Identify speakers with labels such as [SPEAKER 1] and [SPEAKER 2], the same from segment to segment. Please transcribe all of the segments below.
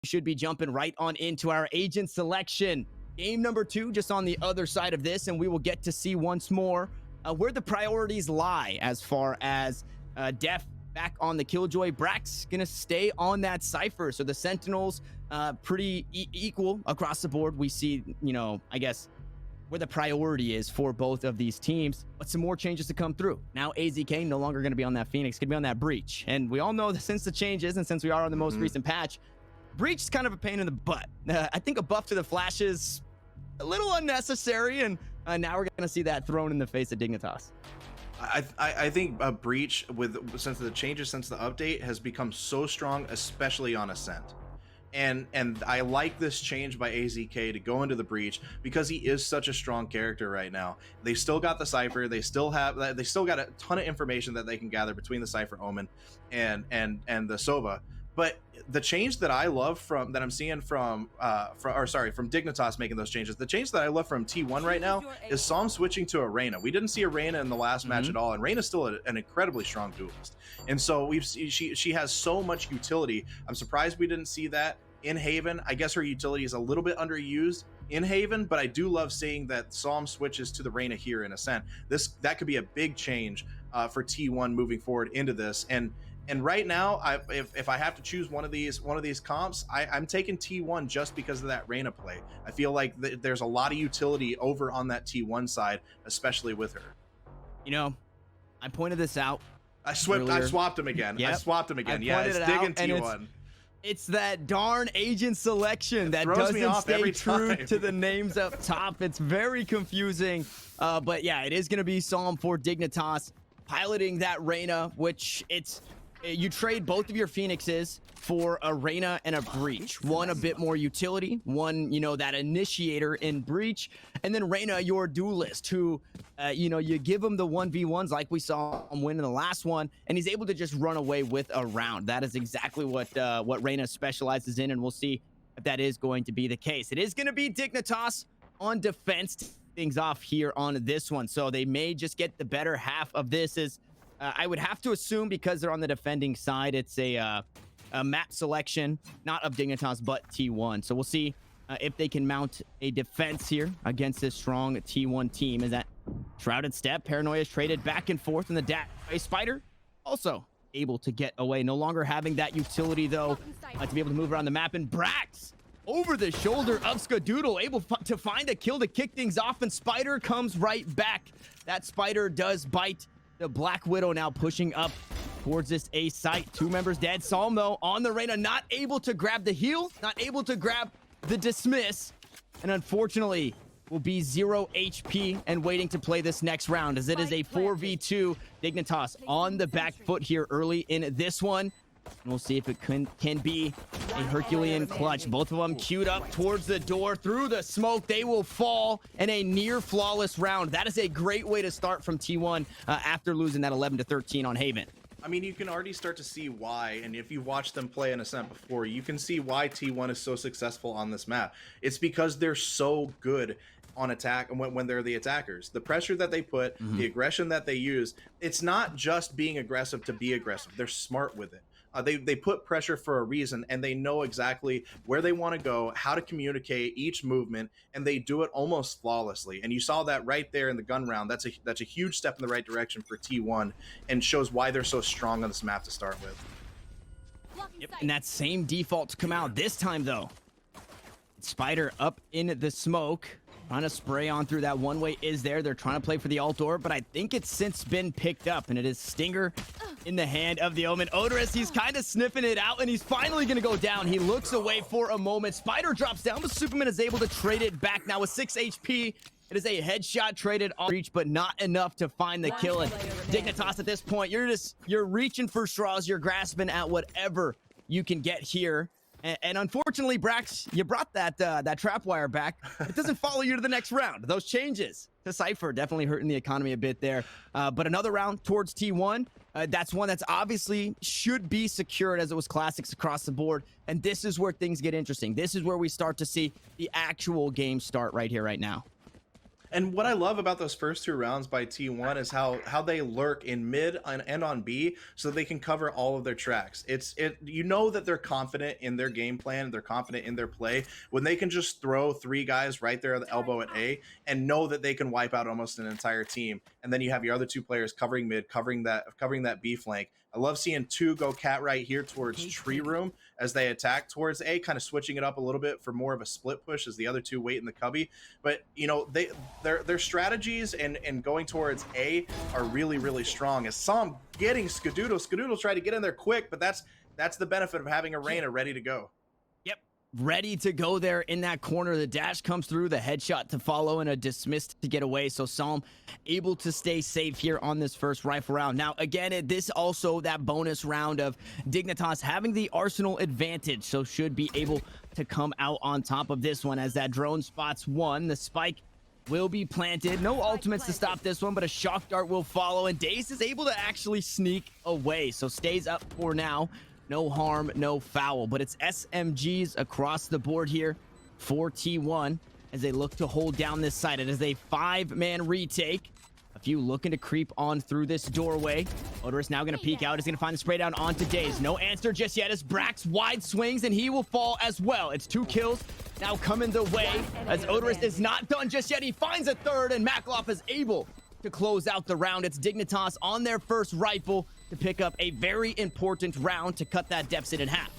[SPEAKER 1] should be jumping right on into our agent selection. Game number 2 just on the other side of this, and we will get to see once more where the priorities lie as far as dephh back on the Killjoy. Brax gonna stay on that Cypher. So the Sentinels pretty equal across the board. We see, you know, I guess where the priority is for both of these teams, but some more changes to come through. Now AZK no longer going to be on that Phoenix, going to be on that Breach. And we all know that since the changes and since we are on the most recent patch, Breach is kind of a pain in the butt. I think a buff to the Flash is a little unnecessary, and now we're going to see that thrown in the face of Dignitas.
[SPEAKER 2] I think Breach, since the changes since the update, has become so strong, especially on Ascent. And I like this change by AZK to go into the Breach because he is such a strong character right now. They still got the Cypher, they still got a ton of information that they can gather between the Cypher, Omen, and the Sova. But the change that I love that I'm seeing from Dignitas making those changes, the change that I love from T1 right now is Psalm switching to a Reyna. We didn't see a Reyna in the last match at all, and Reyna's still an incredibly strong duelist. And so she has so much utility. I'm surprised we didn't see that in Haven. I guess her utility is a little bit underused in Haven, but I do love seeing that Psalm switches to the Reyna here in Ascent. That could be a big change for T1 moving forward into this. And right now, if I have to choose one of these comps, I'm taking T1 just because of that Reyna play. I feel like there's a lot of utility over on that T1 side, especially with her.
[SPEAKER 1] You know, I pointed this out.
[SPEAKER 2] I swapped him again.
[SPEAKER 1] Yep.
[SPEAKER 2] I swapped him again. Yeah, it's digging T1.
[SPEAKER 1] It's that darn agent selection that doesn't stay true to the names up top. It's very confusing. But yeah, it is going to be Psalm for Dignitas piloting that Reyna, which you trade both of your Phoenixes for a Reyna and a Breach. One a bit more utility, one, you know, that initiator in Breach, and then Reyna, your duelist, who, you know, you give him the 1v1s like we saw him win in the last one, and he's able to just run away with a round. That is exactly what Reyna specializes in, and we'll see if that is going to be the case. It is going to be Dignitas on defense things off here on this one, so they may just get the better half of this. I would have to assume, because they're on the defending side, it's a map selection, not of Dignitas, but T1. So we'll see if they can mount a defense here against this strong T1 team. Is that Shrouded Step? Paranoia is traded back and forth in the Spyder also able to get away. No longer having that utility, though, to be able to move around the map. And brax over the shoulder of Skadoodle, able to find a kill to kick things off, and Spyder comes right back. That Spyder does bite. The Black Widow now pushing up towards this A site. 2 members dead. Psalm, though, on the Reyna, not able to grab the heal, not able to grab the dismiss, and unfortunately will be 0 HP and waiting to play this next round, as it is a 4v2. Dignitas on the back foot here early in this one. And we'll see if it can be a Herculean clutch. Both of them queued up towards the door. Through the smoke, they will fall in a near flawless round. That is a great way to start from T1 after losing that 11-13 on Haven.
[SPEAKER 2] I mean, you can already start to see why, and if you've watched them play in Ascent before, you can see why T1 is so successful on this map. It's because they're so good on attack when they're the attackers. The pressure that they put, the aggression that they use, it's not just being aggressive to be aggressive. They're smart with it. They put pressure for a reason, and they know exactly where they want to go, how to communicate each movement, and they do it almost flawlessly. And you saw that right there in the gun round. That's a huge step in the right direction for T1, and shows why they're so strong on this map to start with.
[SPEAKER 1] Yep, and that same default to come out this time, though. Spyder up in the smoke, trying to spray on through. That one way is there. They're trying to play for the alt door, but I think it's since been picked up, and it is Stinger in the hand of the Omen. Orderus, he's kind of sniffing it out, and he's finally going to go down. He looks away for a moment. Spyder drops down, but supamen is able to trade it back now with 6 HP. It is a headshot traded on reach, but not enough to find the kill. And Dignitas at this point, you're reaching for straws. You're grasping at whatever you can get here. And unfortunately, Brax, you brought that trap wire back. It doesn't follow you to the next round. Those changes to Cypher definitely hurting the economy a bit there. But another round towards T1. That's one that's obviously should be secured, as it was classics across the board. And this is where things get interesting. This is where we start to see the actual game start right here, right now.
[SPEAKER 2] And what I love about those first 2 rounds by T1 is how they lurk in mid and on B so they can cover all of their tracks. You know that they're confident in their game plan, they're confident in their play when they can just throw 3 guys right there at the elbow at A and know that they can wipe out almost an entire team. And then you have your other 2 players covering mid, covering that B flank. I love seeing 2 go cat right here towards tree room as they attack towards A, kind of switching it up a little bit for more of a split push as the other 2 wait in the cubby. But you know, their strategies and going towards A are really, really strong. As some getting Skadoodle tried to get in there quick, but that's the benefit of having a Reyna ready to go.
[SPEAKER 1] Ready to go there in that corner. The dash comes through, the headshot to follow, and a dismissed to get away. So Psalm able to stay safe here on this first rifle round. Now, again, this also that bonus round of Dignitas having the arsenal advantage, so should be able to come out on top of this one as that drone spots one. The spike will be planted. No ultimates to stop this one, but a shock dart will follow, and DaZeD is able to actually sneak away. So stays up for now. No harm, no foul, but it's SMGs across the board here for T1 as they look to hold down this site. It is a 5-man retake. A few looking to creep on through this doorway. Orderus now going to peek out. He's going to find the spray down onto DaZeD. No answer just yet as brax wide swings, and he will fall as well. It's 2 kills now coming the way as Orderus is not done just yet. He finds a 3rd, and MAKKA is able to close out the round. It's Dignitas on their first rifle to pick up a very important round to cut that deficit in half.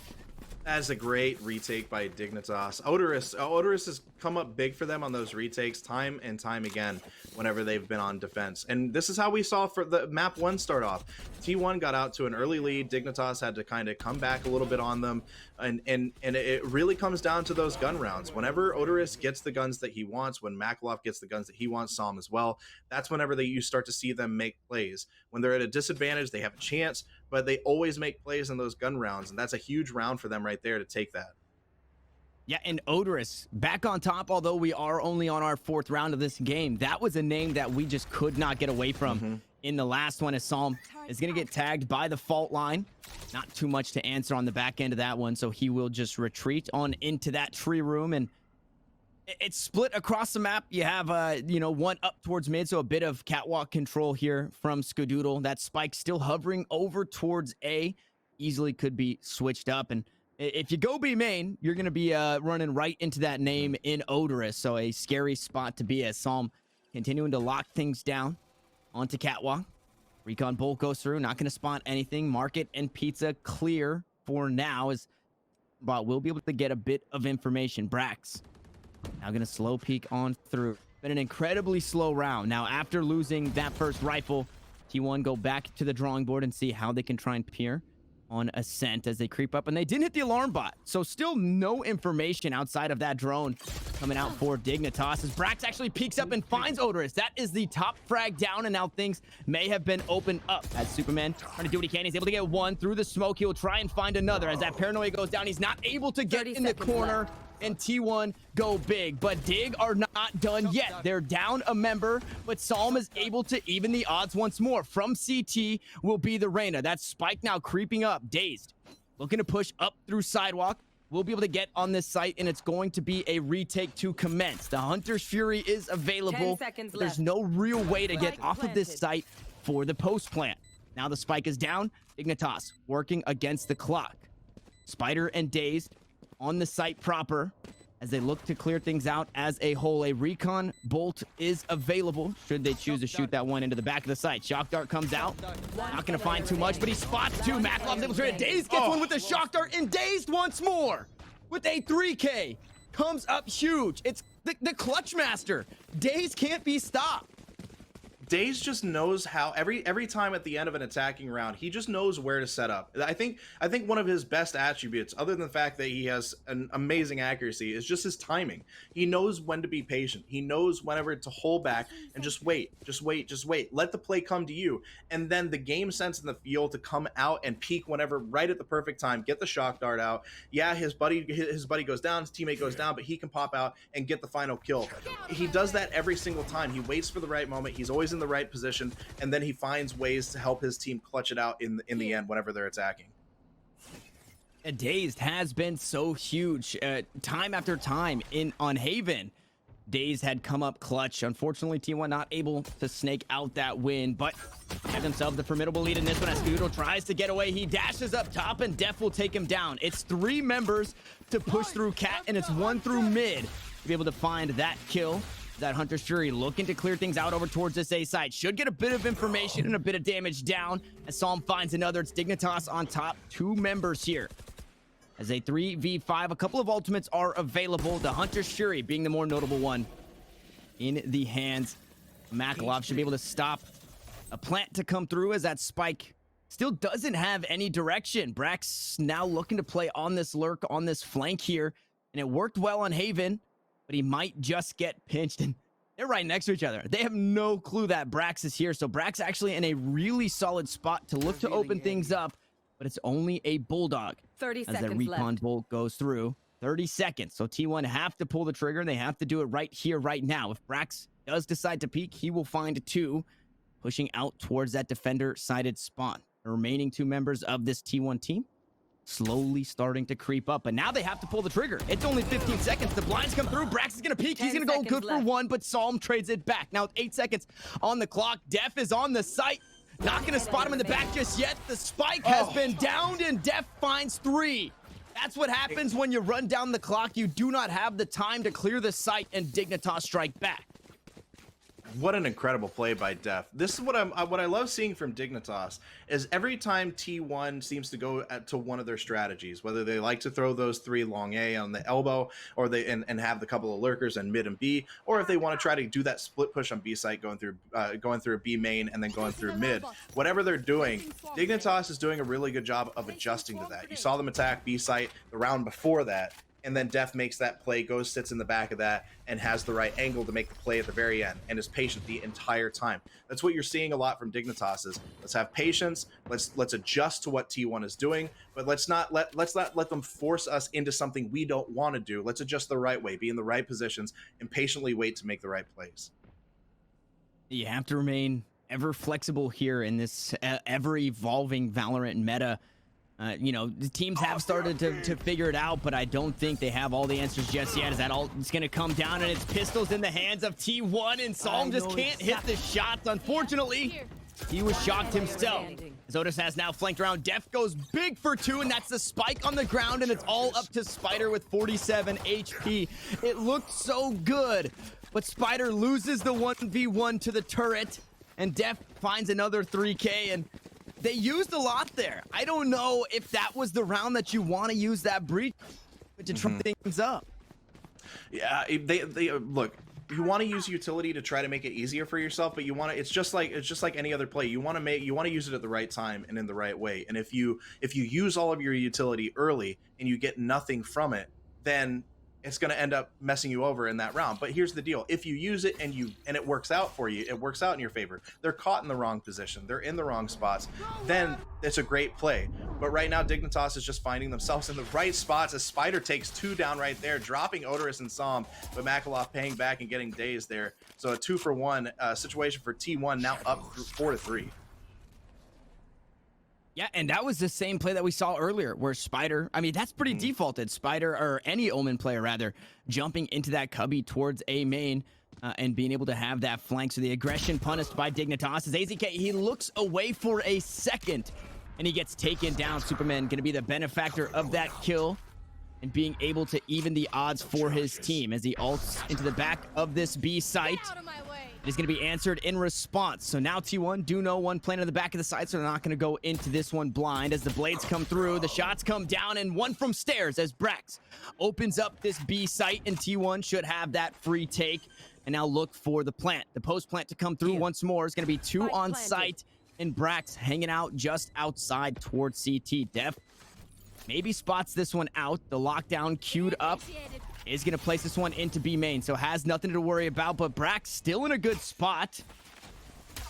[SPEAKER 2] That's a great retake by Dignitas. Orderus has come up big for them on those retakes time and time again whenever they've been on defense. And this is how we saw for the map 1 start off. T1 got out to an early lead. Dignitas had to kind of come back a little bit on them. And it really comes down to those gun rounds. Whenever Orderus gets the guns that he wants, when MAKKA gets the guns that he wants, Psalm as well, that's whenever you start to see them make plays. When they're at a disadvantage, they have a chance, but they always make plays in those gun rounds, and that's a huge round for them right there to take that.
[SPEAKER 1] Yeah, and Orderus back on top, although we are only on our 4th round of this game. That was a name that we just could not get away from in the last one, as Psalm is going to get tagged by the fault line. Not too much to answer on the back end of that one, so he will just retreat on into that tree room, and it's split across the map. You have, one up towards mid, so a bit of catwalk control here from Skadoodle. That spike still hovering over towards A. Easily could be switched up, and if you go B main, you're going to be running right into that name in Orderus, so a scary spot to be as Psalm continuing to lock things down onto catwalk. Recon bolt goes through, not going to spot anything. Market and Pizza clear for now, as but we'll be able to get a bit of information. Brax now going to slow peek on through. Been an incredibly slow round. Now, after losing that first rifle, T1 go back to the drawing board and see how they can try and peer on Ascent as they creep up, and they didn't hit the alarm bot, so still no information outside of that drone coming out for Dignitas as brax actually peeks up and finds Orderus. That is the top frag down, and now things may have been opened up as Supamen trying to do what he can. He's able to get one through the smoke. He'll try and find another as that paranoia goes down. He's not able to get in the corner left. And T1 go big, but Dig are not done yet. They're down a member, but Psalm is able to even the odds once more. From CT will be the Reyna. That spike now creeping up. DaZeD looking to push up through sidewalk. We'll be able to get on this site, and it's going to be a retake to commence. The Hunter's Fury is available.
[SPEAKER 3] 10 seconds left.
[SPEAKER 1] There's no real way to get off of this site for the post plant. Now the spike is down. Dignitas working against the clock. Spyder and DaZeD on the site proper as they look to clear things out as a whole. A recon bolt is available should they choose to shoot that one into the back of the site. Shock dart comes out. Not going to find too much, but he spots two. MAKKA able to trade. DaZeD gets one with the shock dart, and DaZeD once more with a 3K. Comes up huge. It's the clutch master. DaZeD can't be stopped.
[SPEAKER 2] DaZeD just knows how every time at the end of an attacking round, he just knows where to set up. I think one of his best attributes, other than the fact that he has an amazing accuracy, is just his timing. He knows when to be patient. He knows whenever to hold back and just wait. Let the play come to you. And then the game sense and the feel to come out and peek whenever, right at the perfect time, get the shock dart out. Yeah, his buddy goes down, his teammate goes down, but he can pop out and get the final kill. He does that every single time. He waits for the right moment. He's always in the right position, and then he finds ways to help his team clutch it out in the end whenever they're attacking.
[SPEAKER 1] DaZeD has been so huge time after time on Haven. DaZeD had come up clutch. Unfortunately, T1 not able to snake out that win, but have themselves the formidable lead in this one as Skadoodle tries to get away. He dashes up top, and dephh will take him down. It's 3 members to push through Cat, and it's 1 through mid to be able to find that kill. That Hunter's Fury looking to clear things out over towards this A side. Should get a bit of information and a bit of damage down as Psalm finds another. It's Dignitas on top. 2 members here. As a 3v5, a couple of ultimates are available. The Hunter's Fury being the more notable one in the hands. MAKKA should be able to stop a plant to come through as that spike still doesn't have any direction. Brax now looking to play on this lurk, on this flank here. And it worked well on Haven, but he might just get pinched. And they're right next to each other. They have no clue that Brax is here. So Brax actually in a really solid spot to look to open things up. But it's only a Bulldog
[SPEAKER 3] 30
[SPEAKER 1] as
[SPEAKER 3] seconds
[SPEAKER 1] the recon
[SPEAKER 3] left.
[SPEAKER 1] bolt goes through. 30 seconds. So T1 have to pull the trigger, and they have to do it right here, right now. If Brax does decide to peek, he will find 2, pushing out towards that defender-sided spawn. The remaining 2 members of this T1 team slowly starting to creep up, but now they have to pull the trigger. It's only 15 seconds. The blinds come through. Brax is going to peek. He's going to go good for 1, but Psalm trades it back. Now, with 8 seconds on the clock, dephh is on the site. Not going to spot him in the back just yet. The spike has been downed, and dephh finds 3. That's what happens when you run down the clock. You do not have the time to clear the site, and Dignitas strike back.
[SPEAKER 2] What an incredible play by dephh. This is what I love seeing from Dignitas is every time T1 seems to go to one of their strategies, whether they like to throw those 3 long A on the elbow, or they and have the couple of lurkers in mid and B, or if they want to try to do that split push on B site, going through B main and then going through mid. Whatever they're doing, Dignitas is doing a really good job of adjusting to that. You saw them attack B site the round before that, and then dephh makes that play, goes, sits in the back of that, and has the right angle to make the play at the very end, and is patient the entire time. That's what you're seeing a lot from Dignitas is, let's have patience, let's adjust to what T1 is doing, but let's not let them force us into something we don't want to do. Let's adjust the right way, be in the right positions, and patiently wait to make the right plays.
[SPEAKER 1] You have to remain ever flexible here in this ever-evolving Valorant meta. You know, the teams have started to figure it out, but I don't think they have all the answers just yet. Is that all? It's going to come down, and it's pistols in the hands of T1, and Psalm just can't hit the shots. Unfortunately, he was shocked himself. As Orderus has now flanked around. dephh goes big for 2, and that's the spike on the ground, and it's all up to Spyder with 47 HP. It looked so good, but Spyder loses the 1v1 to the turret, and dephh finds another 3K, and they used a lot there. I don't know if that was the round that you want to use that breach to trip things up.
[SPEAKER 2] Yeah, they look. You want to use utility to try to make it easier for yourself, but you want to. It's just like any other play. You want to use it at the right time and in the right way. And if you use all of your utility early and you get nothing from it, then it's going to end up messing you over in that round. But here's the deal. If you use it and it works out for you, it works out in your favor. They're caught in the wrong position. They're in the wrong spots. Then it's a great play. But right now, Dignitas is just finding themselves in the right spots as Spyder takes 2 down right there, dropping Orderus and Psalm, but MAKKA paying back and getting DaZeD there. So a 2-for-1 situation for T1, now up 4-3.
[SPEAKER 1] Yeah, and that was the same play that we saw earlier where Spyder, I mean, that's pretty defaulted. Spyder, or any Omen player rather, jumping into that cubby towards A main and being able to have that flank. So the aggression punished by Dignitas. As AZK, he looks away for a second and he gets taken down. Supamen going to be the benefactor of that kill and being able to even the odds for his team as he ults into the back of this B site. It is going to be answered in response. So now T1 do know one plant on the back of the side, so they're not going to go into this one blind. As the blades come through, the shots come down, and one from stairs as Brax opens up this B site, and T1 should have that free take. And now look for the plant. The post plant to come through once more. It's going to be 2 on site, and Brax hanging out just outside towards CT. dephh maybe spots this one out. The lockdown queued up. Is going to place this one into B main, so has nothing to worry about, but Brax still in a good spot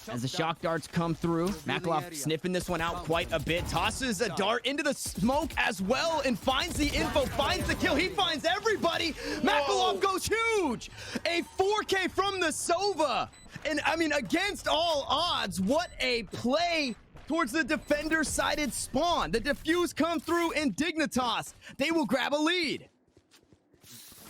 [SPEAKER 1] as the shock darts come through. MAKKA sniffing this one out quite a bit, tosses a dart into the smoke as well and finds the info, finds the kill. He finds everybody. MAKKA goes huge. A 4K from the Sova, and I mean, against all odds, what a play towards the defender-sided spawn. The defuse come through in Dignitas. They will grab a lead.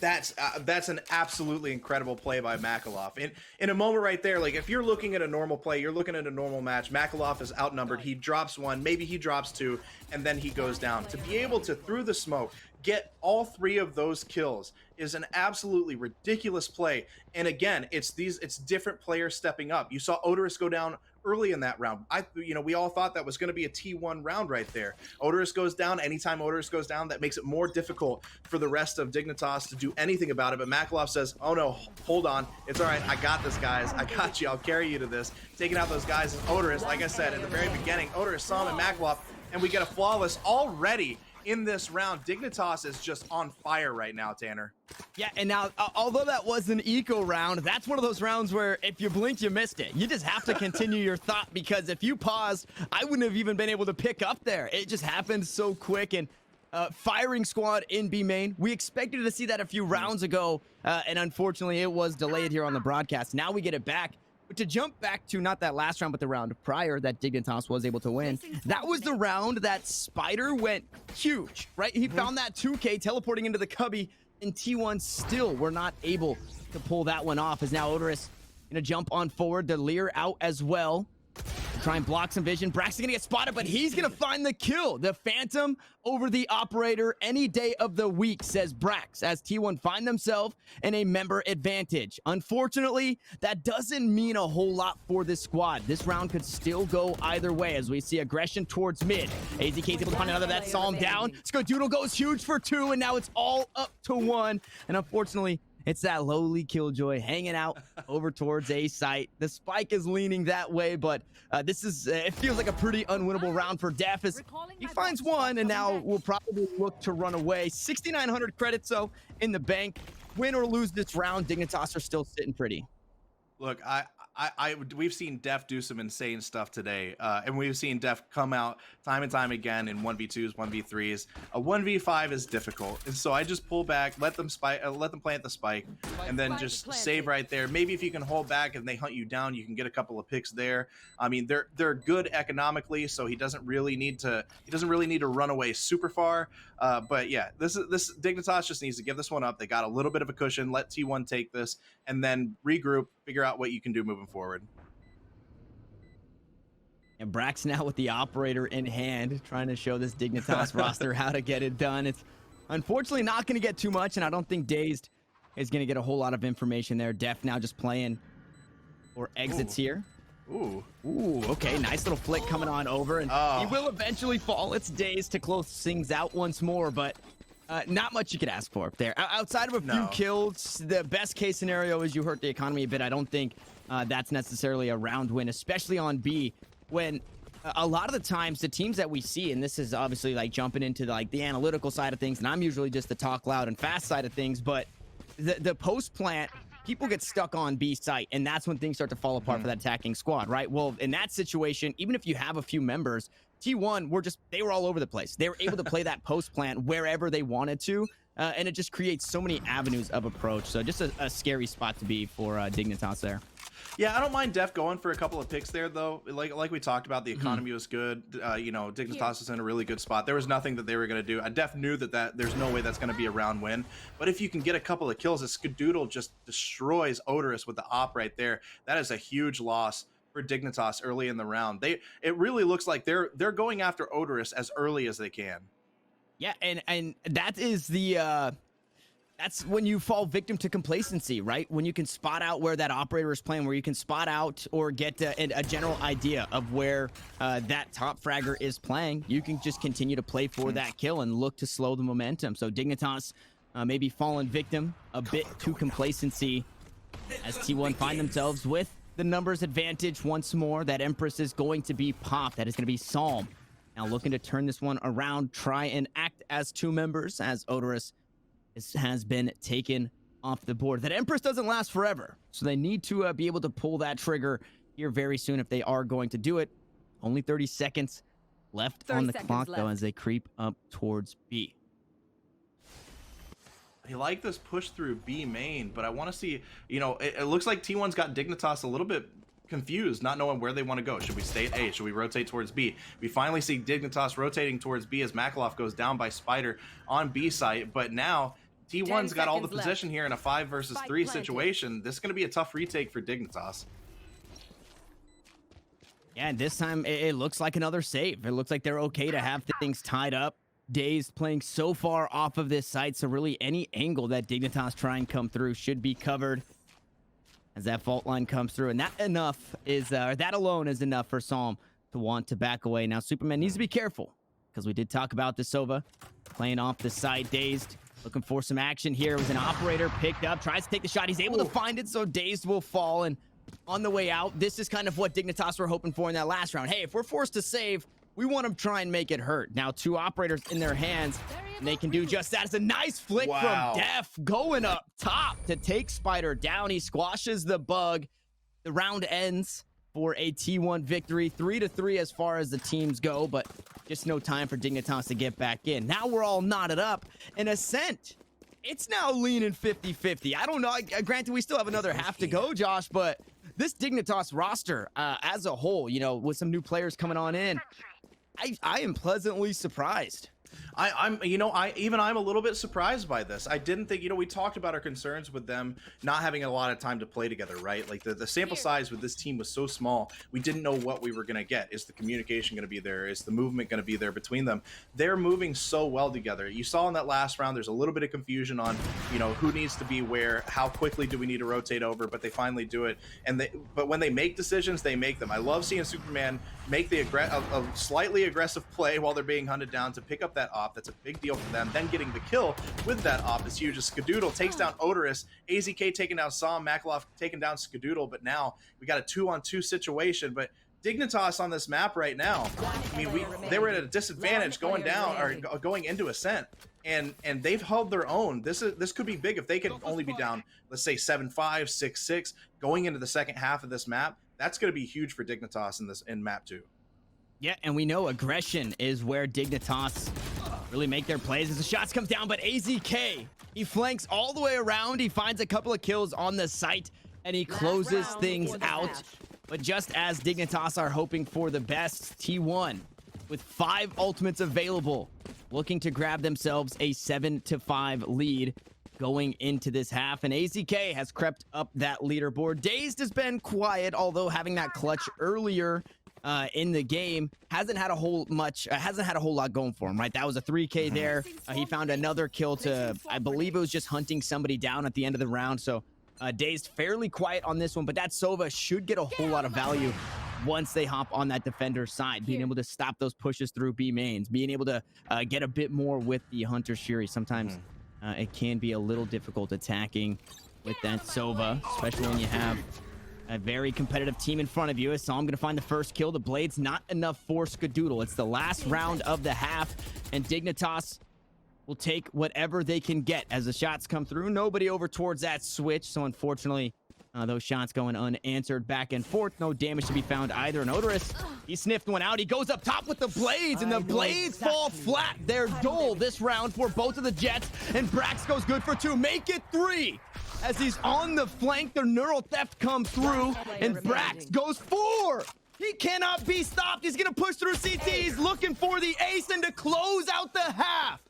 [SPEAKER 2] That's an absolutely incredible play by MAKKA. In a moment right there, like if you're looking at a normal play, you're looking at a normal match, MAKKA is outnumbered. He drops one, maybe he drops two, and then he goes down. To be able to, through the smoke, get all 3 of those kills is an absolutely ridiculous play. And again, it's different players stepping up. You saw Orderus go down early in that round. We all thought that was going to be a T1 round right there. Orderus goes down. Anytime Orderus goes down, that makes it more difficult for the rest of Dignitas to do anything about it. But MAKKA says, oh no, hold on. It's all right. I got this, guys. I got you. I'll carry you to this. Taking out those guys is Orderus. Like I said, at the very beginning, Orderus saw him and MAKKA, and we get a flawless already in this round. Dignitas is just on fire right now, Tanner.
[SPEAKER 1] Yeah, and now, although that was an eco round, that's one of those rounds where if you blinked, you missed it. You just have to continue your thought, because if you paused, I wouldn't have even been able to pick up there. It just happened so quick. And firing squad in B main, we expected to see that a few rounds ago, and unfortunately, it was delayed here on the broadcast. Now we get it back. But to jump back to not that last round, but the round prior that Dignitas was able to win, that was the round that Spyder went huge, right? He found that 2K teleporting into the cubby, and T1 still were not able to pull that one off, as now Orderus gonna jump on forward. The Lear out as well. Try and block some vision. Brax is gonna get spotted, but he's gonna find the kill. The Phantom over the Operator any day of the week, says Brax, as T1 find themselves in a member advantage. Unfortunately, that doesn't mean a whole lot for this squad. This round could still go either way, as we see aggression towards mid. AZK is able to find another that saw him down. Skadoodle goes huge for 2, and now it's all up to 1. And unfortunately, it's that lowly Killjoy hanging out over towards A site. The spike is leaning that way, but this is, it feels like a pretty unwinnable round for dephh, as he finds one, and now will probably look to run away. 6,900 credits, though, in the bank. Win or lose this round, Dignitas are still sitting pretty.
[SPEAKER 2] Look, we've seen dephh do some insane stuff today, and we've seen dephh come out time and time again in 1v2s, 1v3s. A 1v5 is difficult, and so I just pull back, let them plant the spike, and then just save right there. Maybe if you can hold back and they hunt you down, you can get a couple of picks there. I mean, they're good economically, so he doesn't really need to run away super far. But yeah, this Dignitas just needs to give this one up. They got a little bit of a cushion. Let T1 take this, and then regroup, figure out what you can do moving forward.
[SPEAKER 1] And Brax now with the Operator in hand, trying to show this Dignitas roster how to get it done. It's unfortunately not going to get too much, and I don't think DaZeD is going to get a whole lot of information there. dephh now just playing for exits here. Ooh, okay, nice little flick coming on over, and he will eventually fall. It's DaZeD to close things out once more, but not much you could ask for up there. Outside of a few kills, the best case scenario is you hurt the economy a bit. I don't think that's necessarily a round win, especially on B, when a lot of the times the teams that we see, and this is obviously like jumping into like the analytical side of things, and I'm usually just the talk loud and fast side of things, but the post plant, people get stuck on B site, and that's when things start to fall apart for that attacking squad, right? Well, in that situation, even if you have a few members, T1 they were all over the place. They were able to play that post plant wherever they wanted to, and it just creates so many avenues of approach. So just a scary spot to be for Dignitas there.
[SPEAKER 2] Yeah, I don't mind dephh going for a couple of picks there, though. Like we talked about, the economy was good. Dignitas is in a really good spot. There was nothing that they were going to do. dephh knew that there's no way that's going to be a round win. But if you can get a couple of kills, Skadoodle just destroys Orderus with the op right there. That is a huge loss for Dignitas early in the round. It really looks like they're going after Orderus as early as they can.
[SPEAKER 1] Yeah, and that is the that's when you fall victim to complacency, right? When you can spot out where that Operator is playing, where you can spot out or get a general idea of where that top fragger is playing, you can just continue to play for that kill and look to slow the momentum. So Dignitas maybe fallen victim a bit to complacency, as T1 find themselves with the numbers advantage once more. That Empress is going to be popped. That is going to be Psalm. Now looking to turn this one around, try and act as 2 members, as Orderus has been taken off the board. That Empress doesn't last forever, so they need to be able to pull that trigger here very soon if they are going to do it. Only 30 seconds left on the clock, though, as they creep up towards B.
[SPEAKER 2] I like this push through B main, but I want to see, it looks like T1's got Dignitas a little bit confused, not knowing where they want to go. Should we stay at A? Should we rotate towards B? We finally see Dignitas rotating towards B as MAKKA goes down by Spyder on B site, but now T1's got all the position here in a 5 versus 3 situation. This is going to be a tough retake for Dignitas.
[SPEAKER 1] Yeah, and this time it looks like another save. It looks like they're okay to have things tied up. DaZeD playing so far off of this site, so really any angle that Dignitas try and come through should be covered as that fault line comes through. And that alone is enough for Psalm to want to back away. Now, supamen needs to be careful because we did talk about the Sova playing off the side. DaZeD looking for some action here. It was an operator picked up, tries to take the shot. He's able to find it, so DaZeD will fall. And on the way out, this is kind of what Dignitas were hoping for in that last round. Hey, if we're forced to save, we want to try and make it hurt. Now, 2 operators in their hands, and they can do just that. It's a nice flick from dephh going up top to take Spyder down. He squashes the bug. The round ends for a T1 victory. 3-3 as far as the teams go, but just no time for Dignitas to get back in. Now we're all knotted up. And Ascent, it's now leaning 50-50. I don't know. Granted, we still have another half to go, Josh, but this Dignitas roster as a whole, you know, with some new players coming on in, I am pleasantly surprised.
[SPEAKER 2] I'm a little bit surprised by this. I didn't think, we talked about our concerns with them not having a lot of time to play together, right? Like the sample size with this team was so small, we didn't know what we were going to get. Is the communication going to be there? Is the movement going to be there between them? They're moving so well together. You saw in that last round, there's a little bit of confusion on, who needs to be where, how quickly do we need to rotate over, but they finally do it. But when they make decisions, they make them. I love seeing supamen make a slightly aggressive play while they're being hunted down to pick up that op. That's a big deal for them. Then getting the kill with that op is huge. Skadoodle takes down Orderus, AZK taking down Psalm, MAKKA taking down Skadoodle, but now we got a 2-on-2 situation. But Dignitas on this map right now, they were at a disadvantage going down or going into Ascent, and they've held their own. This could be big if they could only be down, let's say 7-5, 6-6 going into the second half of this map. That's going to be huge for Dignitas in map 2.
[SPEAKER 1] Yeah, and we know aggression is where Dignitas really make their plays as the shots come down, but AZK, he flanks all the way around. He finds a couple of kills on the site, and he closes things out. But just as Dignitas are hoping for the best, T1, with 5 ultimates available, looking to grab themselves a 7-5 lead going into this half, and AZK has crept up that leaderboard. DaZeD has been quiet, although having that clutch earlier in the game hasn't had a whole lot going for him, right? That was a 3K there. He found another kill to, I believe it was just hunting somebody down at the end of the round. So DaZeD fairly quiet on this one, but that Sova should get a whole lot of value once they hop on that defender side, being able to stop those pushes through B mains, being able to get a bit more with the Hunter Shuri. Sometimes it can be a little difficult attacking with that Sova, especially when you have a very competitive team in front of you. So I'm going to find the first kill. The blade's not enough for Skadoodle. It's the last round of the half, and Dignitas will take whatever they can get as the shots come through. Nobody over towards that switch, so unfortunately, those shots going unanswered back and forth. No damage to be found either. And Orderus, he sniffed one out. He goes up top with the blades, and the blades fall flat. They're dull this round for both of the Jetts, and brax goes good for 2. Make it 3. As he's on the flank, the neural theft comes through, and brax goes 4. He cannot be stopped. He's going to push through CT. He's looking for the ace and to close out the half.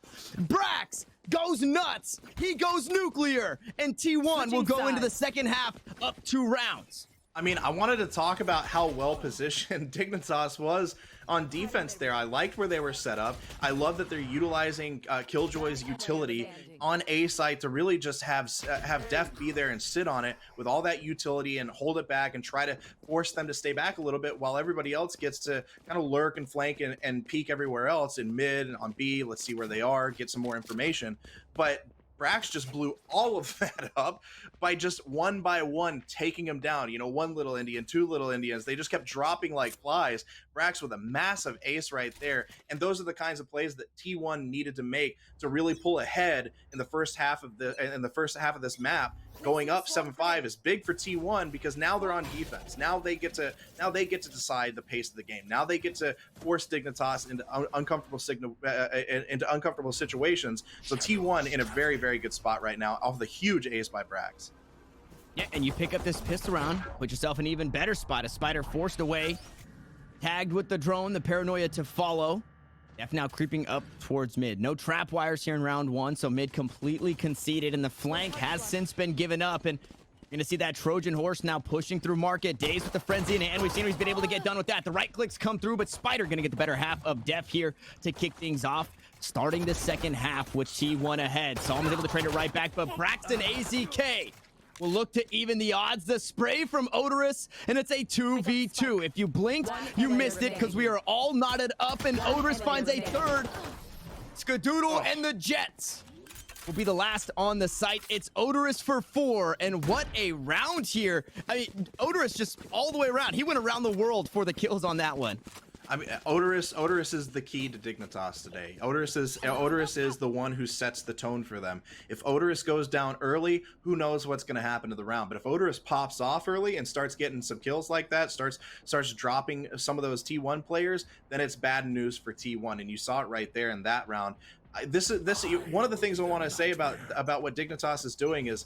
[SPEAKER 1] Brax goes nuts. He goes nuclear, and T1 will go into the second half up 2 rounds.
[SPEAKER 2] I mean, I wanted to talk about how well positioned Dignitas was on defense there. I liked where they were set up. I love that they're utilizing Killjoy's utility on A site to really just have dephh be there and sit on it with all that utility and hold it back and try to force them to stay back a little bit while everybody else gets to kind of lurk and flank and peek everywhere else in mid and on B. Let's see where they are, get some more information. But brax just blew all of that up by just one by one taking them down. 1 little Indian, 2 little Indians. They just kept dropping like flies. brax with a massive ace right there. And those are the kinds of plays that T1 needed to make to really pull ahead in the first half of this map. Going up 7-5 is big for T1 because now they're on defense. Now they get to decide the pace of the game. Now they get to force Dignitas into uncomfortable situations. So T1 in a very, very good spot right now off the huge ace by brax.
[SPEAKER 1] Yeah, and you pick up this pistol round, put yourself in an even better spot. A Spyder forced away, tagged with the drone, the paranoia to follow. dephh now creeping up towards mid. No trap wires here in round 1, so mid completely conceded, and the flank has since been given up. And you're gonna see that Trojan horse now pushing through market. DaZeD with the frenzy in hand. We've seen he's been able to get done with that. The right clicks come through, but Spyder gonna get the better half of dephh here to kick things off. Starting the second half with T1 ahead. Solom's able to trade it right back, but braxton AZK will look to even the odds. The spray from Orderus, and it's a 2v2. If you blinked, you missed it because we are all knotted up, and Orderus finds a third. Skadoodle and the Jets will be the last on the site. It's Orderus for 4, and what a round here. I mean, Orderus just all the way around. He went around the world for the kills on that one.
[SPEAKER 2] I mean, Orderus is the key to Dignitas today. Orderus is the one who sets the tone for them. If Orderus goes down early, who knows what's going to happen to the round? But if Orderus pops off early and starts getting some kills like that, starts dropping some of those T1 players, then it's bad news for T1. And you saw it right there in that round. This one of the things I want to say about what Dignitas is doing is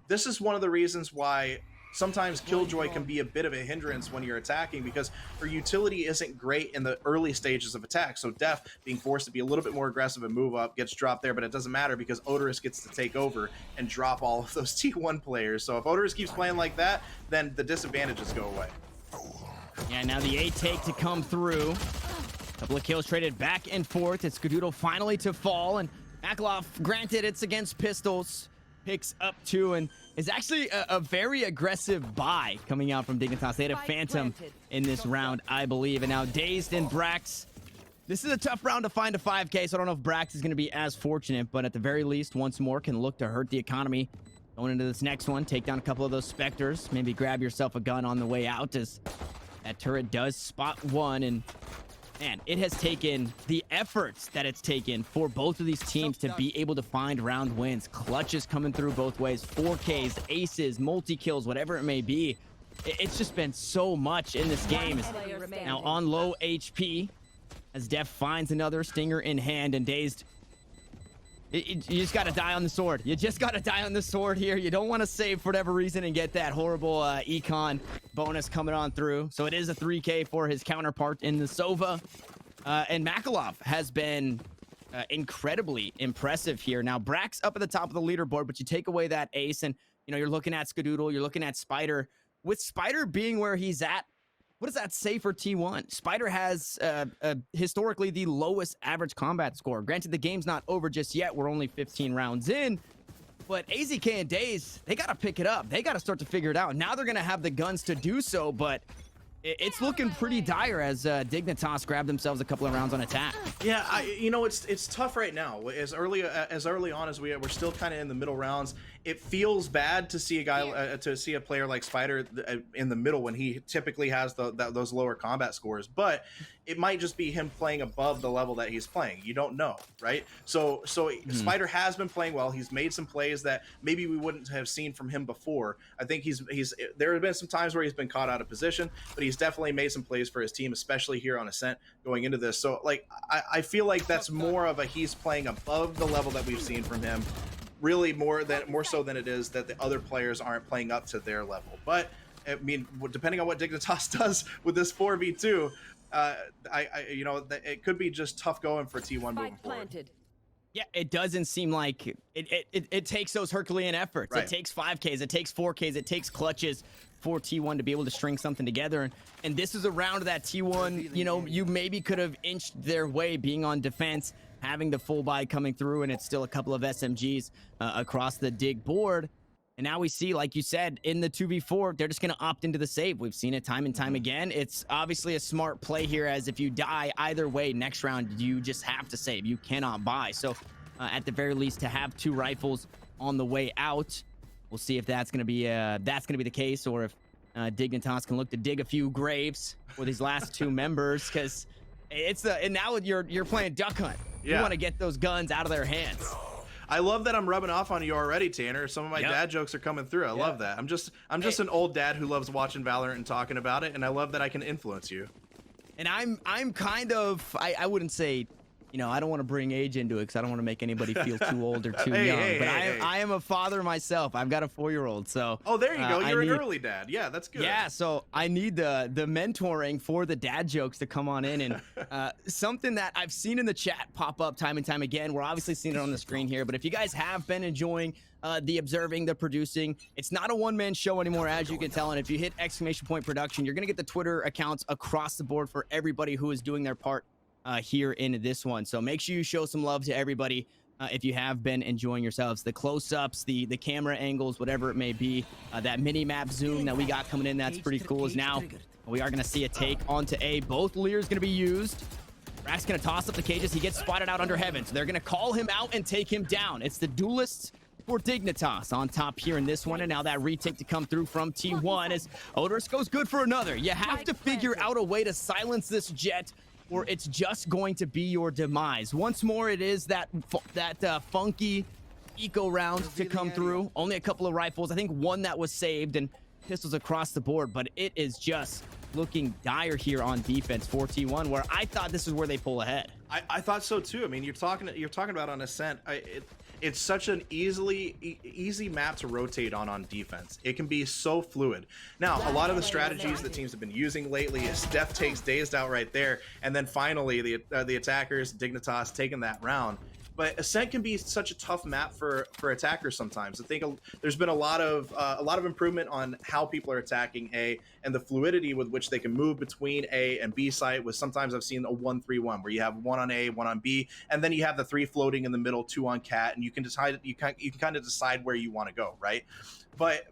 [SPEAKER 2] this is one of the reasons why sometimes Killjoy can be a bit of a hindrance when you're attacking, because her utility isn't great in the early stages of attack. So dephh being forced to be a little bit more aggressive and move up gets dropped there, but it doesn't matter because Orderus gets to take over and drop all of those T1 players. So if Orderus keeps playing like that, then the disadvantages go away.
[SPEAKER 1] Yeah, now the A take to come through. Couple of kills traded back and forth. It's Skadoodle finally to fall, and MAKKA, granted it's against pistols, picks up 2 and is actually a very aggressive buy coming out from Dignitas. They had a Phantom in this round, I believe. And now DaZeD and brax. This is a tough round to find a 5K, so I don't know if brax is going to be as fortunate, but at the very least, once more, can look to hurt the economy. Going into this next one, take down a couple of those Spectres. Maybe grab yourself a gun on the way out, as that turret does spot one. And man, it has taken the efforts that it's taken for both of these teams to be able to find round wins. Clutches coming through both ways, 4Ks, aces, multi-kills, whatever it may be. It's just been so much in this game. Now on low HP, as dephh finds another stinger in hand, and DaZeD, you just got to die on the sword. You just got to die on the sword here. You don't want to save for whatever reason and get that horrible econ bonus coming on through. So it is a 3K for his counterpart in the Sova. And MAKKA has been incredibly impressive here. Now, brax up at the top of the leaderboard, but you take away that ace, and you're looking at Skadoodle, you're looking at Spyder. With Spyder being where he's at, what does that say for T1? Spyder has historically the lowest average combat score. Granted, the game's not over just yet. We're only 15 rounds in. But AZK and DaZeD, they got to pick it up. They got to start to figure it out. Now they're going to have the guns to do so, but it's looking pretty dire as Dignitas grab themselves a couple of rounds on attack.
[SPEAKER 2] Yeah, it's tough right now. As early on as we're still kind of in the middle rounds, it feels bad to see a guy to see a player like Spyder in the middle when he typically has those lower combat scores. But it might just be him playing above the level that he's playing. You don't know, right? So Spyder has been playing well. He's made some plays that maybe we wouldn't have seen from him before. I think there have been some times where he's been caught out of position, but he's definitely made some plays for his team, especially here on Ascent going into this. So like I feel like that's more of a he's playing above the level that we've seen from him, really more so than it is that the other players aren't playing up to their level. But I mean, depending on what Dignitas does with this 4v2, it could be just tough going for T1 moving forward.
[SPEAKER 1] Yeah, it doesn't seem like it takes those Herculean efforts. Right. It takes 5Ks, it takes 4Ks, it takes clutches for T1 to be able to string something together. And this is a round that T1, you maybe could have inched their way being on defense, having the full buy coming through, and it's still a couple of SMGs across the dig board. And now we see, like you said, in the 2v4, they're just going to opt into the save. We've seen it time and time again. It's obviously a smart play here, as if you die either way next round, you just have to save. You cannot buy. So at the very least, to have 2 rifles on the way out, we'll see if that's going to be the case, or if Dignitas can look to dig a few graves for these last 2 members, because and now you're playing Duck Hunt. Yeah. You want to get those guns out of their hands.
[SPEAKER 2] I love that I'm rubbing off on you already, Tanner. Some of my dad jokes are coming through. I love that. I'm just an old dad who loves watching Valorant and talking about it, and I love that I can influence you.
[SPEAKER 1] And I'm kind of, I wouldn't say, you know, I don't want to bring age into it because I don't want to make anybody feel too old or too young. But I am a father myself. I've got a 4-year-old, so.
[SPEAKER 2] Oh, there you go. You're an early dad. Yeah, that's good.
[SPEAKER 1] Yeah, so I need the mentoring for the dad jokes to come on in, and something that I've seen in the chat pop up time and time again. We're obviously seeing it on the screen here, but if you guys have been enjoying the observing, the producing, it's not a one-man show anymore, as you can tell. And if you hit !production, you're gonna get the Twitter accounts across the board for everybody who is doing their part here in this one. So make sure you show some love to everybody if you have been enjoying yourselves. The close-ups, the camera angles, whatever it may be, that mini-map zoom that we got coming in, that's pretty cool. Is now we are going to see a take onto A. Both Lear's going to be used. brax going to toss up the cages. He gets spotted out under heaven, so they're going to call him out and take him down. It's the duelists for Dignitas on top here in this one, and now that retake to come through from T1 as Orderus goes good for another. You have to figure out a way to silence this Jett, or it's just going to be your demise. Once more, it is that funky eco round to come through. Only a couple of rifles. I think one that was saved, and pistols across the board, but it is just looking dire here on defense for T1, where I thought this is where they pull ahead.
[SPEAKER 2] I thought so too. I mean, you're talking about on Ascent. It's such an easy map to rotate on defense. It can be so fluid. Now, a lot of the strategies that teams have been using lately is dephh takes DaZeD out right there, and then finally the attackers, Dignitas, taking that round. But Ascent can be such a tough map for attackers sometimes. I think there's been a lot of improvement on how people are attacking A and the fluidity with which they can move between A and B site. With sometimes I've seen a 1-3-1 where you have 1 on A, 1 on B, and then you have the 3 floating in the middle, 2 on cat, and you can kind of decide where you want to go, right? But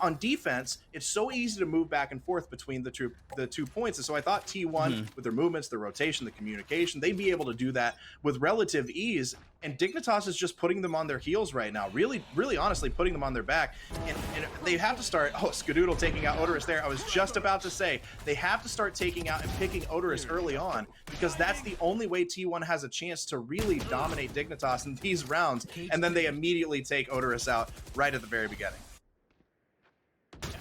[SPEAKER 2] on defense, it's so easy to move back and forth between the two points. And so I thought T1, with their movements, their rotation, the communication, they'd be able to do that with relative ease. And Dignitas is just putting them on their heels right now. Really, really honestly putting them on their back. And they have to start, Skadoodle taking out Orderus there. I was just about to say, they have to start taking out and picking Orderus early on, because that's the only way T1 has a chance to really dominate Dignitas in these rounds. And then they immediately take Orderus out right at the very beginning.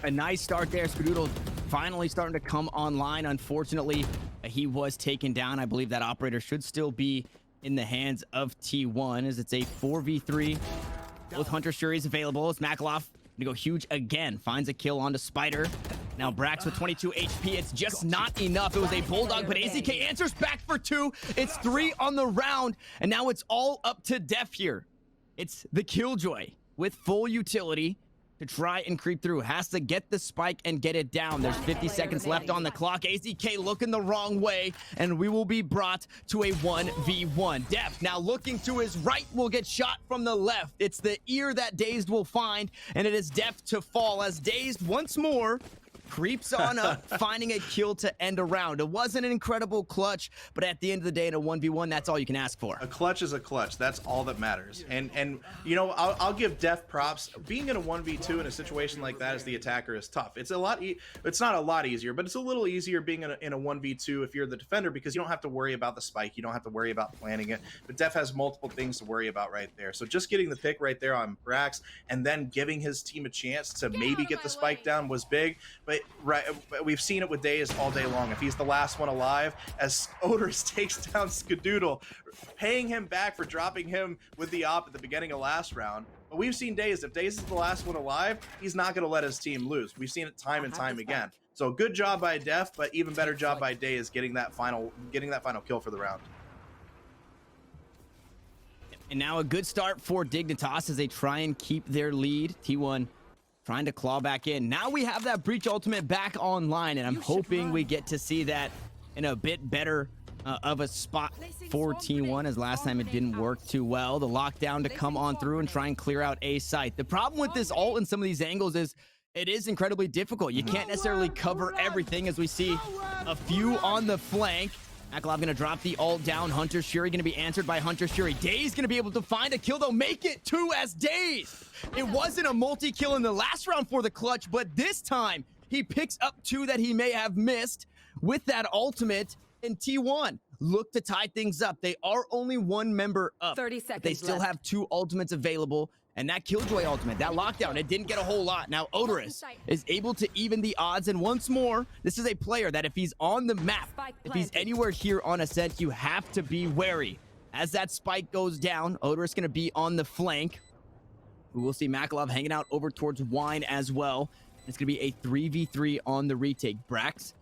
[SPEAKER 1] A nice start there. Skadoodle finally starting to come online. Unfortunately, he was taken down. I believe that operator should still be in the hands of T1 as it's a 4v3. Both Hunter Shuri's available. It's MAKKA going to go huge again. Finds a kill onto Spyder. Now brax with 22 HP. It's just not enough. It was a bulldog, but AZK answers back for 2. It's 3 on the round, and now it's all up to dephh here. It's the Killjoy with full utility to try and creep through. Has to get the spike and get it down. There's 50 seconds left on the clock. AZK looking the wrong way, and we will be brought to a 1v1. dephh now looking to his right, will get shot from the left. It's the ear that DaZeD will find, and it is dephh to fall as DaZeD once more creeps on up, finding a kill to end a round. It wasn't an incredible clutch, but at the end of the day, in a 1v1, that's all you can ask for.
[SPEAKER 2] A clutch is a clutch. That's all that matters. And you know, I'll give dephh props. Being in a 1v2 in a situation like that as the attacker is tough. It's it's not a lot easier, but it's a little easier being in a 1v2 if you're the defender, because you don't have to worry about the spike. You don't have to worry about planning it. But dephh has multiple things to worry about right there. So just getting the pick right there on brax and then giving his team a chance to maybe get the spike down was big. But right, we've seen it with DaZeD all day long. If he's the last one alive, as Orderus takes down Skadoodle, paying him back for dropping him with the op at the beginning of last round. But we've seen DaZeD. If DaZeD is the last one alive, he's not going to let his team lose. We've seen it time and time again. So good job by dephh, but even better job by DaZeD getting that final kill for the round.
[SPEAKER 1] And now a good start for Dignitas as they try and keep their lead. T1 trying to claw back in. Now we have that breach ultimate back online, and I'm hoping we get to see that in a bit better of a spot for T1, as last time it didn't work too well. The lockdown to come on through and try and clear out A site. The problem with this ult in some of these angles is it is incredibly difficult. You can't necessarily cover everything, as we see a few on the flank. MAKKA gonna drop the ult down. Hunter Shuri gonna be answered by Hunter Shuri. DaZeD gonna be able to find a kill, though. Make it 2 as DaZeD. It wasn't a multi-kill in the last round for the clutch, but this time he picks up 2 that he may have missed with that ultimate. And T1 look to tie things up. They are only 1 member up.
[SPEAKER 3] 30 seconds
[SPEAKER 1] they still
[SPEAKER 3] left.
[SPEAKER 1] have 2 ultimates available. And that Killjoy ultimate, that lockdown, it didn't get a whole lot. Now Orderus is able to even the odds, and once more, this is a player that if he's on the map, if he's anywhere here on Ascent, you have to be wary. As that spike goes down, Orderus going to be on the flank. We will see MAKKA hanging out over towards Wine as well. It's going to be a 3v3 on the retake. Brax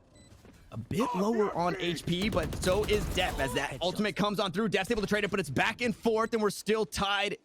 [SPEAKER 1] a bit lower on HP, but so is dephh as that ultimate comes on through. deph's able to trade it, but it's back and forth, and we're still tied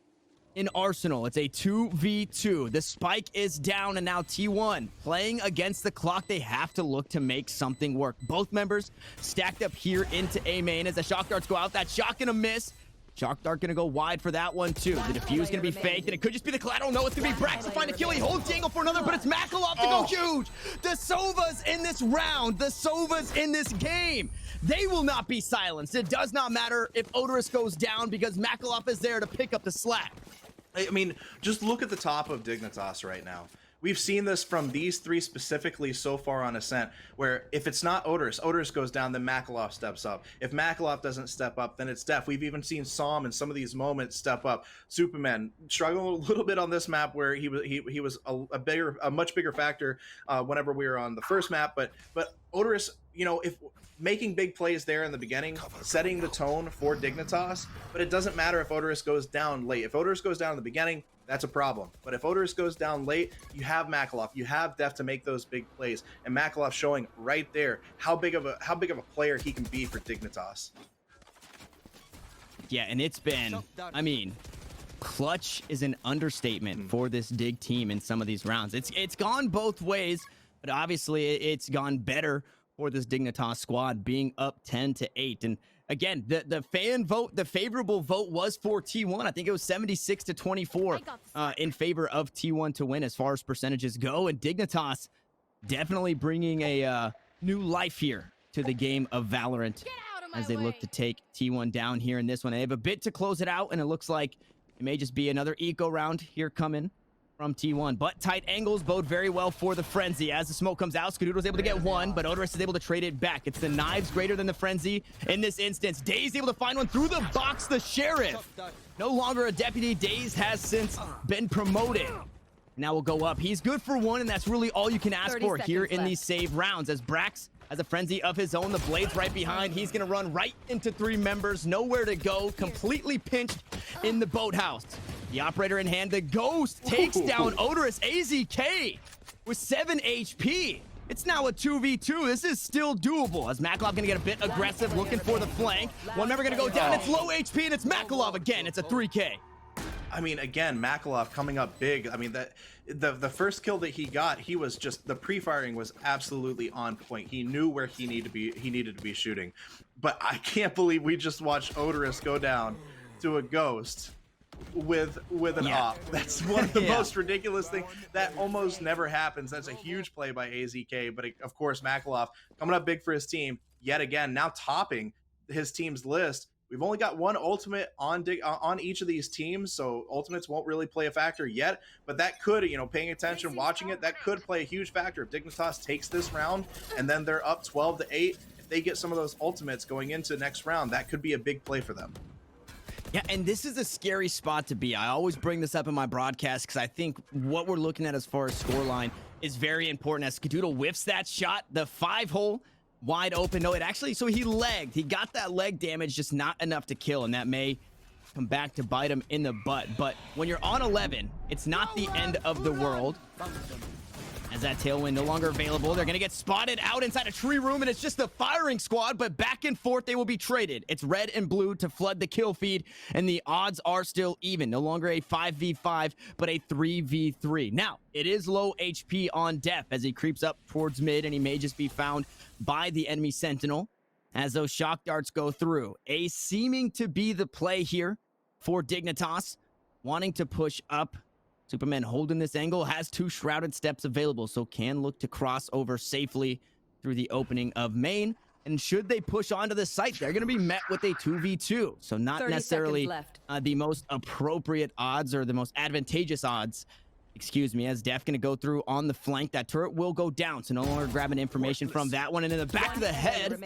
[SPEAKER 1] in Arsenal. It's a 2v2. The spike is down, and now T1 playing against the clock. They have to look to make something work. Both members stacked up here into A main as the shock darts go out. That shot gonna miss. Shock dart gonna go wide for that one too. The defuse gonna be faked, and it could just be the collateral. No, it's gonna be brax to find a kill. He holds the angle for another, but it's MAKKA to go huge. The Sovas in this round, the Sovas in this game, they will not be silenced. It does not matter if Orderus goes down because MAKKA is there to pick up the slack.
[SPEAKER 2] I mean, just look at the top of Dignitas right now. We've seen this from these three specifically so far on Ascent, where if it's not Orderus goes down, then MAKKA steps up. If MAKKA doesn't step up, then it's dephh. We've even seen Som in some of these moments step up. Supamen struggled a little bit on this map where he was a much bigger factor whenever we were on the first map, but Orderus, you know, if making big plays there in the beginning, setting the tone for Dignitas, but it doesn't matter if Orderus goes down late. If Orderus goes down in the beginning, that's a problem. But if Orderus goes down late, you have MAKKA, you have dephh to make those big plays, and MAKKA showing right there how big of a player he can be for Dignitas.
[SPEAKER 1] Yeah, and it's been, I mean, clutch is an understatement for this Dig team in some of these rounds. It's gone both ways, but obviously it's gone better for this Dignitas squad, being up 10-8. And again, the fan vote, the favorable vote was for T1. I think it was 76-24 in favor of T1 to win as far as percentages go. And Dignitas definitely bringing a new life here to the game of Valorant as they look to take T1 down here in this one. They have a bit to close it out, and it looks like it may just be another eco round here coming from T1, but tight angles bode very well for the Frenzy. As the smoke comes out, Skadoodle is able to get one, but Orderus is able to trade it back. It's the knives greater than the Frenzy in this instance. DaZeD able to find one through the box. The Sheriff, no longer a deputy. DaZeD has since been promoted. Now we'll go up. He's good for one, and that's really all you can ask for here in these save rounds. As Brax has a Frenzy of his own, the Blade's right behind. He's gonna run right into three members, nowhere to go, completely pinched in the boathouse. The operator in hand, the Ghost takes down Orderus. AZK with 7 HP. It's now a 2v2. This is still doable as MAKKA gonna get a bit aggressive, looking for the flank. One member gonna go down. It's low HP, and it's MAKKA again. It's a 3K.
[SPEAKER 2] I mean, again, MAKKA coming up big. I mean, that the first kill that he got, he was just, the pre-firing was absolutely on point. He knew where he needed to be shooting. But I can't believe we just watched Orderus go down to a Ghost with an op. That's one of the most ridiculous things. That almost never happens. That's a huge play by AZK, but of course MAKKA coming up big for his team yet again, now topping his team's list. We've only got one ultimate on each of these teams, so ultimates won't really play a factor yet, but that could, you know, paying attention, watching it, that could play a huge factor. If Dignitas takes this round and then they're up 12-8, if they get some of those ultimates going into next round, that could be a big play for them.
[SPEAKER 1] Yeah, and this is a scary spot to be. I always bring this up in my broadcast because I think what we're looking at as far as scoreline is very important. As Skadoodle whiffs that shot, the 5-hole wide open. No, it actually, so he legged. He got that leg damage, just not enough to kill, and that may come back to bite him in the butt. But when you're on 11, it's not the end of the world. As that tailwind no longer available, they're going to get spotted out inside a tree room, and it's just the firing squad, but back and forth they will be traded. It's red and blue to flood the kill feed, and the odds are still even. No longer a 5v5, but a 3v3. Now, it is low HP on dephh as he creeps up towards mid, and he may just be found by the enemy sentinel as those shock darts go through. A seeming to be the play here for Dignitas, wanting to push up. Supamen holding this angle, has 2 shrouded steps available, so can look to cross over safely through the opening of main. And should they push onto the site, they're going to be met with a 2v2. So not necessarily the most appropriate odds or the most advantageous odds, excuse me, as dephh going to go through on the flank. That turret will go down, so no longer grabbing information from that one. And in the back of the head,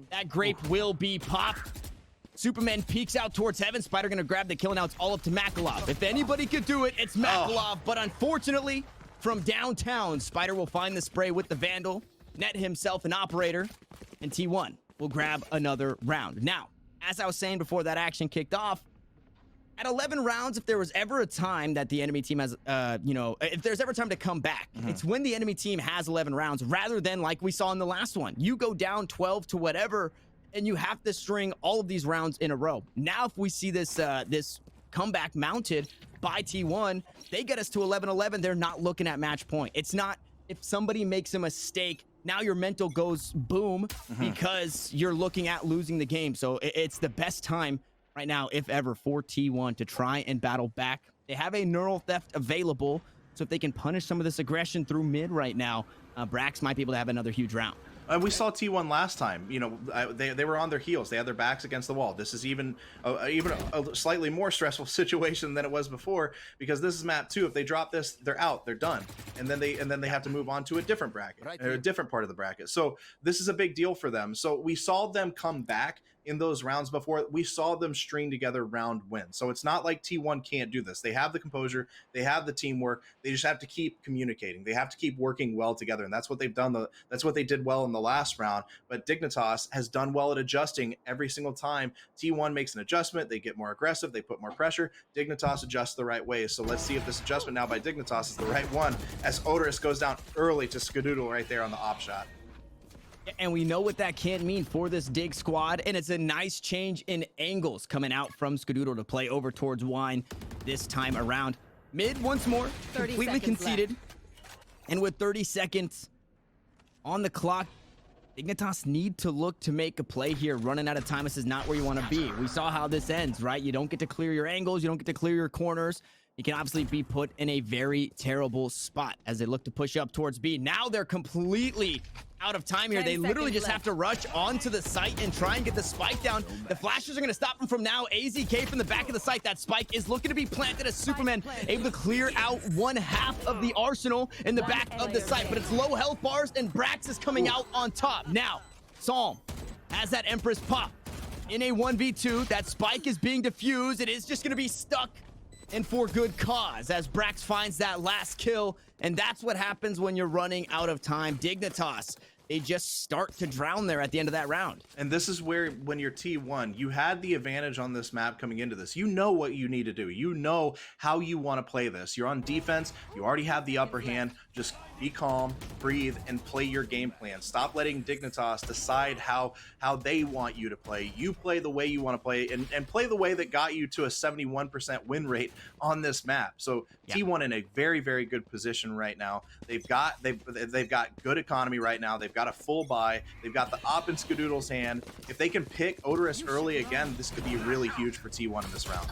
[SPEAKER 1] that grape will be popped. Superman peeks out towards heaven. Spyder gonna grab the kill, and now it's all up to MAKKA. If anybody could do it, it's MAKKA. But unfortunately, from downtown, Spyder will find the spray with the Vandal, net himself an operator, and T1 will grab another round. Now, as I was saying before that action kicked off, at 11 rounds, if there was ever a time that the enemy team has, if there's ever time to come back, it's when the enemy team has 11 rounds, rather than like we saw in the last one. You go down 12 to whatever, and you have to string all of these rounds in a row. Now, if we see this this comeback mounted by T1, they get us to 11-11. They're not looking at match point. It's not if somebody makes a mistake, now your mental goes boom because you're looking at losing the game. So it's the best time right now, if ever, for T1 to try and battle back. They have a neural theft available, so if they can punish some of this aggression through mid right now, Brax might be able to have another huge round.
[SPEAKER 2] We saw T1 last time. You know, they were on their heels. They had their backs against the wall. This is even a slightly more stressful situation than it was before, because this is map 2. If they drop this, they're out. They're done. And then they have to move on to a different bracket, or a different part of the bracket. So this is a big deal for them. So we saw them come back in those rounds before. We saw them string together round wins. So it's not like T1 can't do this. They have the composure. They have the teamwork. They just have to keep communicating. They have to keep working well together. And that's what they've done. That's what they did well in the last round. But Dignitas has done well at adjusting every single time. T1 makes an adjustment. They get more aggressive. They put more pressure. Dignitas adjusts the right way. So let's see if this adjustment now by Dignitas is the right one, as Orderus goes down early to Skadoodle right there on the op shot.
[SPEAKER 1] And we know what that can mean for this Dig squad, and it's a nice change in angles coming out from Skadoodle to play over towards Wine this time around. Mid once more, completely conceded. And with 30 seconds on the clock, Dignitas need to look to make a play here. Running out of time, this is not where you want to be. We saw how this ends, right? You don't get to clear your angles, you don't get to clear your corners. You can obviously be put in a very terrible spot as they look to push up towards B. Now they're completely out of time here. They literally just have to rush onto the site and try and get the spike down. The flashes are going to stop them from now. AZK from the back of the site. That spike is looking to be planted as Superman able to clear out one half of the arsenal in the back of the site. But it's low health bars, and Brax is coming out on top. Now, Psalm has that Empress pop in a 1v2. That spike is being defused. It is just going to be stuck, and for good cause, as Brax finds that last kill. And that's what happens when you're running out of time. Dignitas, they just start to drown there at the end of that round.
[SPEAKER 2] And this is where, when you're T1, you had the advantage on this map coming into this. You know what you need to do. You know how you want to play this. You're on defense. You already have the upper hand. Just be calm, breathe, and play your game plan. Stop letting Dignitas decide how they want you to play. You play the way you want to play, and play the way that got you to a 71% win rate on this map. So yeah. T1 in a very, very good position right now. They've got good economy right now. They've got a full buy. They've got the op in Skadoodle's hand. If they can pick Orderus early again, this could be really huge for T1 in this round.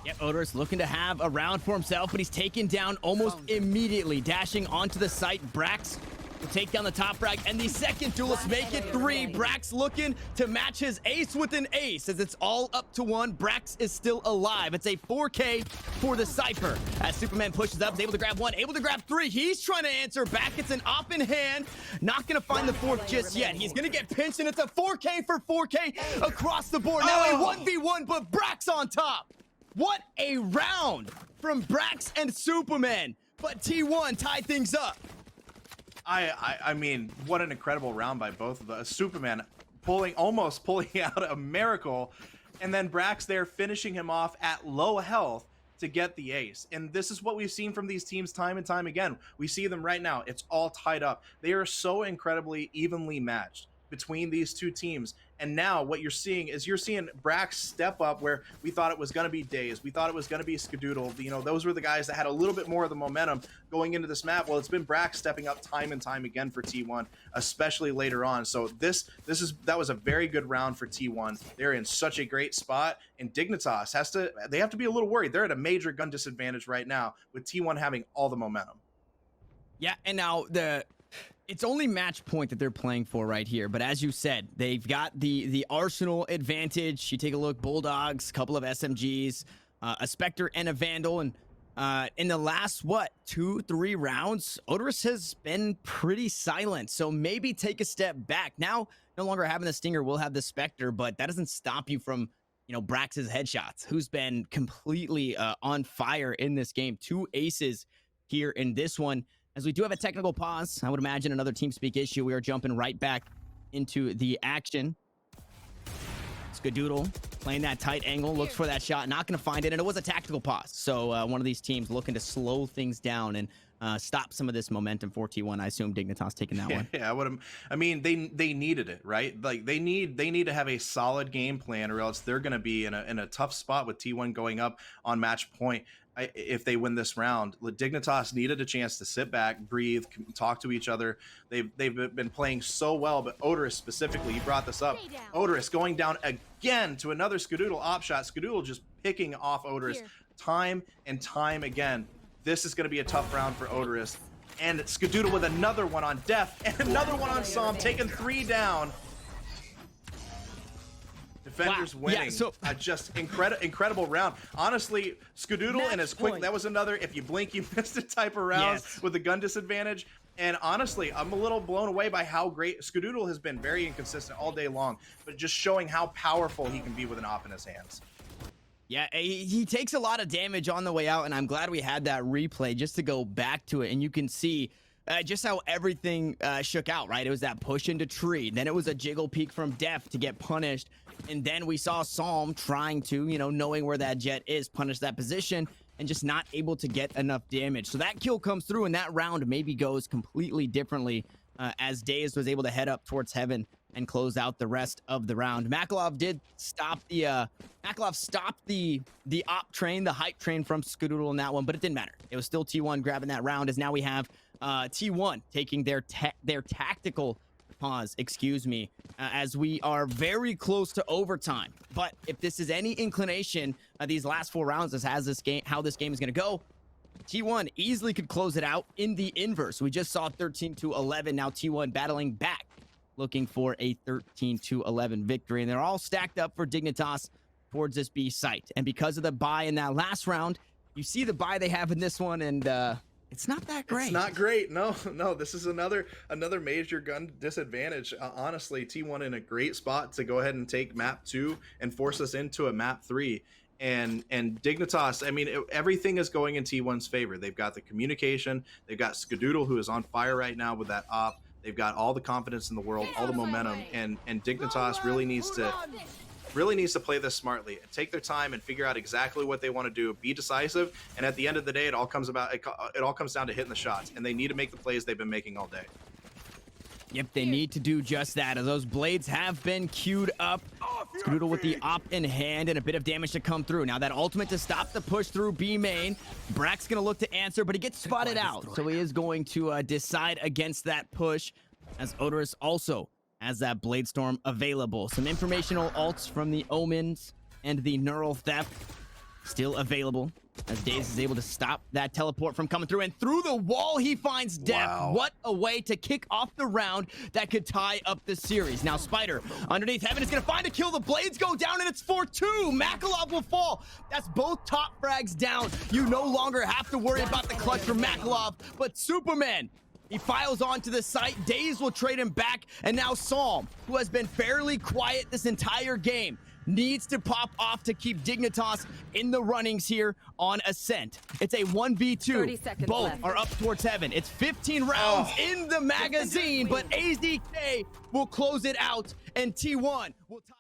[SPEAKER 1] Yep, Orderus looking to have a round for himself, but he's taken down almost immediately. Dashing onto the site, Brax will take down the top frag, and the second duelist make it 3. Brax looking to match his ace with an ace, as it's all up to 1. Brax is still alive. It's a 4K for the Cypher, as Superman pushes up, is able to grab 1, able to grab 3. He's trying to answer back. It's an op in hand. Not going to find the 4th just yet. He's going to get pinched, and it's a 4K for 4K across the board. Now a 1v1, but Brax on top. What a round from Brax and Superman, but T1 tied things up.
[SPEAKER 2] I mean, what an incredible round by both of us. Superman almost pulling out a miracle, and then Brax there finishing him off at low health to get the ace. And this is what we've seen from these teams time and time again. We see them right now. It's all tied up. They are so incredibly evenly matched between these two teams. And now what you're seeing is Brax step up where we thought it was going to be DaZeD. We thought it was going to be Skadoodle. You know, those were the guys that had a little bit more of the momentum going into this map. Well, it's been Brax stepping up time and time again for T1, especially later on. So that was a very good round for T1. They're in such a great spot, and Dignitas they have to be a little worried. They're at a major gun disadvantage right now with T1 having all the momentum.
[SPEAKER 1] Yeah, and now it's only match point that they're playing for right here, but as you said, they've got the arsenal advantage. You take a look, Bulldogs, couple of SMGs, a Spectre and a Vandal, and In the last, what, 2-3 rounds, Orderus has been pretty silent. So maybe take a step back. Now, no longer having the Stinger, we'll have the Spectre, but that doesn't stop you from, you know, Brax's headshots, who's been completely on fire in this game. 2 aces here in this one. As we do have a technical pause, I would imagine another TeamSpeak issue. We are jumping right back into the action. Skadoodle playing that tight angle, looks for that shot, not going to find it, and it was a tactical pause. So one of these teams looking to slow things down and stop some of this momentum for T1. I assume Dignitas taking that one.
[SPEAKER 2] Yeah, I mean, they needed it, right? Like they need to have a solid game plan, or else they're going to be in a tough spot with T1 going up on match point. If they win this round, Dignitas needed a chance to sit back, breathe, talk to each other. They've been playing so well, but Orderus specifically, you brought this up. Orderus going down again to another Skadoodle op shot. Skadoodle just picking off Orderus time and time again. This is going to be a tough round for Orderus. And Skadoodle with another one on dephh and another one on Som, taking 3 down. Defenders winning. Yeah, so just incredible round. Honestly, Skadoodle and his quick, that was another if you blink you missed it type of round with the gun disadvantage. And honestly, I'm a little blown away by how great Skadoodle has been. Very inconsistent all day long, but just showing how powerful he can be with an op in his hands.
[SPEAKER 1] Yeah, he takes a lot of damage on the way out, and I'm glad we had that replay just to go back to it, and you can see just how everything shook out, right? It was that push into tree, then it was a jiggle peek from dephh to get punished, and then we saw Som trying to, you know, knowing where that Jett is, punish that position, and just not able to get enough damage. So that kill comes through, and that round maybe goes completely differently as DaZeD was able to head up towards heaven and close out the rest of the round. MAKKA did stop the stopped the op train, the hype train from Skadoodle in that one, but it didn't matter. It was still T1 grabbing that round, as now we have T1 taking their tactical pause, excuse me, as we are very close to overtime. But if this is any inclination, these last 4 rounds as how this game is going to go, T1 easily could close it out in the inverse. We just saw 13-11. Now T1 battling back, looking for a 13-11 victory. And they're all stacked up for Dignitas towards this B site. And because of the buy in that last round, you see the buy they have in this one, and it's not that great.
[SPEAKER 2] It's not great. No. This is another major gun disadvantage. Honestly, T1 in a great spot to go ahead and take map 2 and force us into a map 3. And Dignitas, I mean, everything is going in T1's favor. They've got the communication. They've got Skadoodle, who is on fire right now with that op. They've got all the confidence in the world, all the momentum, and Dignitas really needs to play this smartly and take their time and figure out exactly what they want to do, be decisive, and at the end of the day, it all comes down to hitting the shots, and they need to make the plays they've been making all day.
[SPEAKER 1] Yep, they need to do just that, as those blades have been queued up. Skadoodle with the op in hand and a bit of damage to come through. Now that ultimate to stop the push through B main. Brax gonna look to answer, but he gets spotted out, so he is going to decide against that push, as Orderus also has that Blade Storm available. Some informational ults from the Omens and the Neural Theft still available, as DaZeD is able to stop that teleport from coming through, and through the wall he finds dephh.
[SPEAKER 2] Wow.
[SPEAKER 1] What a way to kick off the round that could tie up the series. Now Spyder underneath heaven is gonna find a kill. The blades go down, and it's 4-2. MAKKA will fall. That's both top frags down. You no longer have to worry about the clutch from MAKKA, but supamen, he files onto the site. DaZeD will trade him back, and now Som, who has been fairly quiet this entire game, needs to pop off to keep Dignitas in the runnings here on Ascent. It's a 1v2. Both
[SPEAKER 3] left.
[SPEAKER 1] are up towards heaven. It's 15 rounds in the magazine, but AZK will close it out, and T1 will tie